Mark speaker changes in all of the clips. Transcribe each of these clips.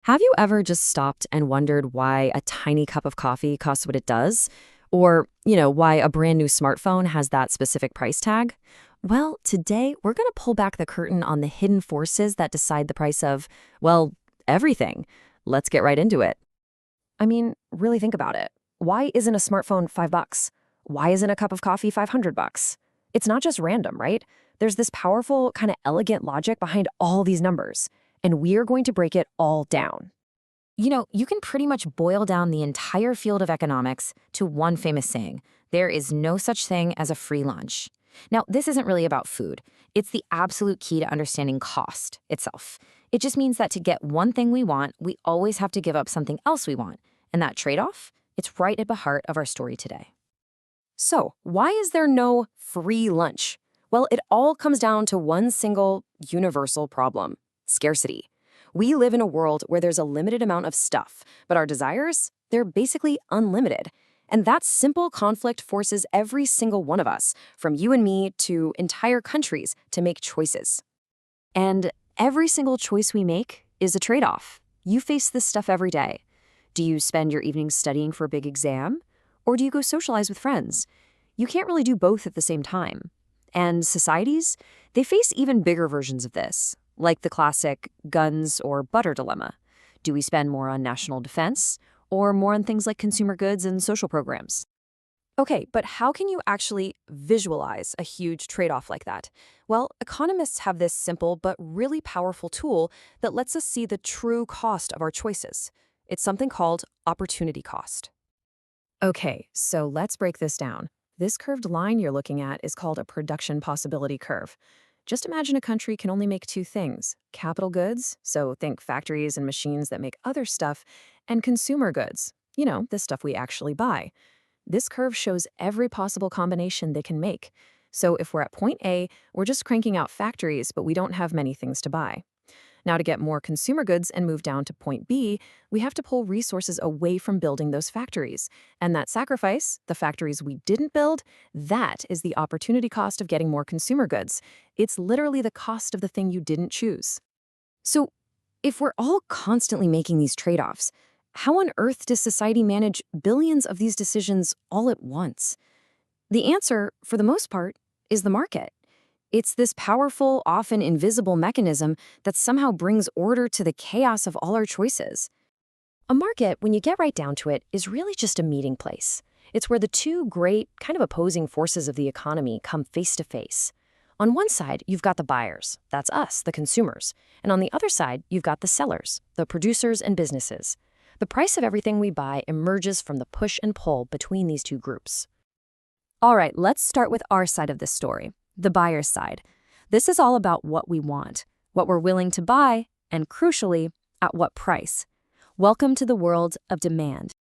Speaker 1: Have you ever just stopped and wondered why a tiny cup of coffee costs what it does? Or, why a brand new smartphone has that specific price tag? Well, today we're going to pull back the curtain on the hidden forces that decide the price of, well, everything. Let's get right into it.
Speaker 2: I mean, really think about it. Why isn't a smartphone $5? Why isn't a cup of coffee $500? It's not just random, right? There's this powerful, kind of elegant logic behind all these numbers, and we're going to break it all down.
Speaker 3: You can pretty much boil down the entire field of economics to one famous saying: there is no such thing as a free lunch. Now, this isn't really about food. It's the absolute key to understanding cost itself. It just means that to get one thing we want, we always have to give up something else we want. And that trade-off, it's right at the heart of our story today.
Speaker 2: So, why is there no free lunch? Well, it all comes down to one single, universal problem: scarcity. We live in a world where there's a limited amount of stuff, but our desires, they're basically unlimited. And that simple conflict forces every single one of us, from you and me to entire countries, to make choices. And every single choice we make is a trade-off. You face this stuff every day. Do you spend your evenings studying for a big exam? Or do you go socialize with friends? You can't really do both at the same time. And societies, they face even bigger versions of this, like the classic guns or butter dilemma. Do we spend more on national defense or more on things like consumer goods and social programs? Okay, but how can you actually visualize a huge trade-off like that? Well, economists have this simple but really powerful tool that lets us see the true cost of our choices. It's something called opportunity cost.
Speaker 3: Okay, so let's break this down. This curved line you're looking at is called a production possibility curve. Just imagine a country can only make two things: capital goods, so think factories and machines that make other stuff, and consumer goods, the stuff we actually buy. This curve shows every possible combination they can make. So if we're at point A, we're just cranking out factories, but we don't have many things to buy. Now, to get more consumer goods and move down to point B, we have to pull resources away from building those factories. And that sacrifice, the factories we didn't build, that is the opportunity cost of getting more consumer goods. It's literally the cost of the thing you didn't choose.
Speaker 2: So, if we're all constantly making these trade-offs, how on earth does society manage billions of these decisions all at once? The answer, for the most part, is the market. It's this powerful, often invisible mechanism that somehow brings order to the chaos of all our choices. A market, when you get right down to it, is really just a meeting place. It's where the two great, kind of opposing forces of the economy come face to face. On one side, you've got the buyers, that's us, the consumers. And on the other side, you've got the sellers, the producers and businesses. The price of everything we buy emerges from the push and pull between these two groups. All right, let's start with our side of this story, the buyer's side. This is all about what we want, what we're willing to buy, and crucially, at what price. Welcome to the world of demand.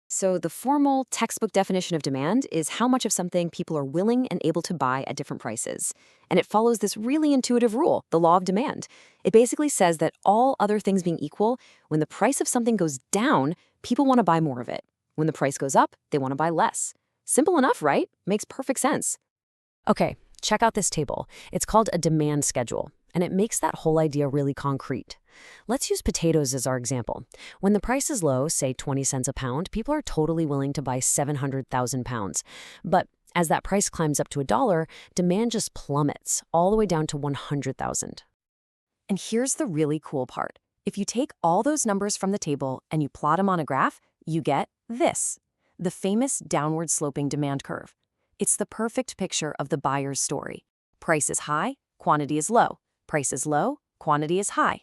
Speaker 2: So the formal textbook definition of demand is how much of something people are willing and able to buy at different prices. And it follows this really intuitive rule, the law of demand. It basically says that all other things being equal, when the price of something goes down, people want to buy more of it. When the price goes up, they want to buy less. Simple enough, right? Makes perfect sense. Okay, check out this table. It's called a demand schedule, and it makes that whole idea really concrete. Let's use potatoes as our example. When the price is low, say 20 cents a pound, people are totally willing to buy 700,000 pounds. But as that price climbs up to $1, demand just plummets all the way down to 100,000. And here's the really cool part. If you take all those numbers from the table and you plot them on a graph, you get this, the famous downward sloping demand curve. It's the perfect picture of the buyer's story. Price is high, quantity is low. Price is low, quantity is high.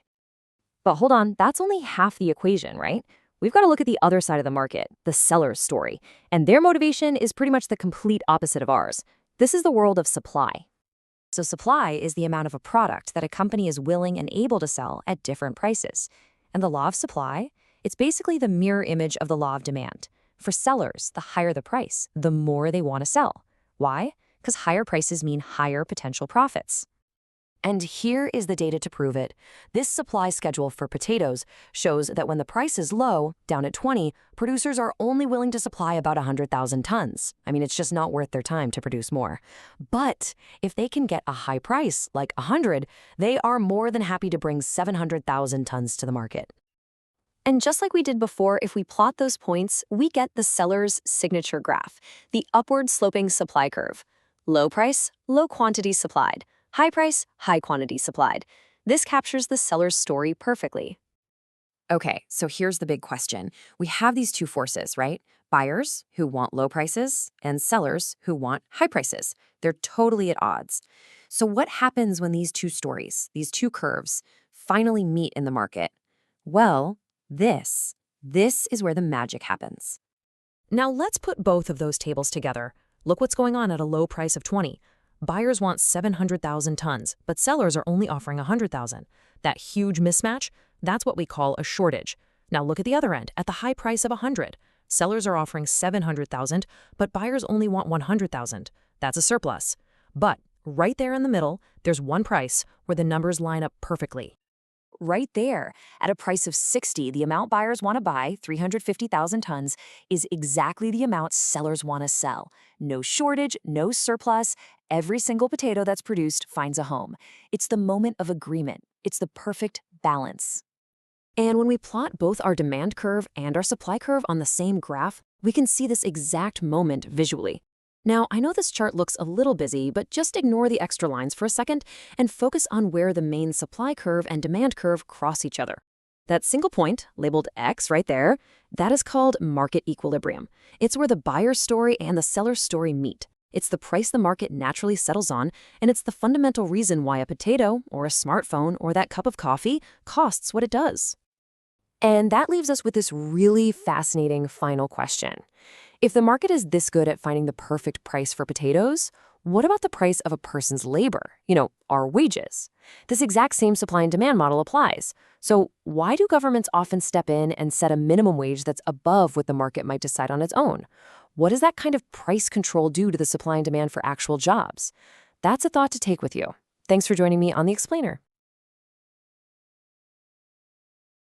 Speaker 2: But hold on, that's only half the equation, right? We've got to look at the other side of the market, the seller's story. And their motivation is pretty much the complete opposite of ours. This is the world of supply. So supply is the amount of a product that a company is willing and able to sell at different prices. And the law of supply, it's basically the mirror image of the law of demand. For sellers, the higher the price, the more they want to sell. Why? Because higher prices mean higher potential profits. And here is the data to prove it. This supply schedule for potatoes shows that when the price is low, down at 20, producers are only willing to supply about 100,000 tons. I mean, it's just not worth their time to produce more. But if they can get a high price, like 100, they are more than happy to bring 700,000 tons to the market. And just like we did before, if we plot those points, we get the seller's signature graph, the upward sloping supply curve. Low price, low quantity supplied. High price, high quantity supplied. This captures the seller's story perfectly.
Speaker 1: Okay, so here's the big question. We have these two forces, right? Buyers who want low prices and sellers who want high prices. They're totally at odds. So what happens when these two stories, these two curves, finally meet in the market? Well, this is where the magic happens.
Speaker 3: Now let's put both of those tables together. Look what's going on at a low price of 20. Buyers want 700,000 tons, but sellers are only offering 100,000. That huge mismatch, that's what we call a shortage. Now look at the other end, at the high price of 100. Sellers are offering 700,000, but buyers only want 100,000. That's a surplus. But right there in the middle, there's one price where the numbers line up perfectly.
Speaker 2: Right there, at a price of 60, the amount buyers want to buy, 350,000 tons, is exactly the amount sellers want to sell. No shortage, no surplus. Every single potato that's produced finds a home. It's the moment of agreement. It's the perfect balance.
Speaker 3: And when we plot both our demand curve and our supply curve on the same graph, we can see this exact moment visually. Now, I know this chart looks a little busy, but just ignore the extra lines for a second and focus on where the main supply curve and demand curve cross each other. That single point, labeled X right there, that is called market equilibrium. It's where the buyer's story and the seller's story meet. It's the price the market naturally settles on, and it's the fundamental reason why a potato, or a smartphone, or that cup of coffee costs what it does. And that leaves us with this really fascinating final question. If the market is this good at finding the perfect price for potatoes, what about the price of a person's labor? Our wages. This exact same supply and demand model applies. So why do governments often step in and set a minimum wage that's above what the market might decide on its own? What does that kind of price control do to the supply and demand for actual jobs? That's a thought to take with you. Thanks for joining me on The Explainer.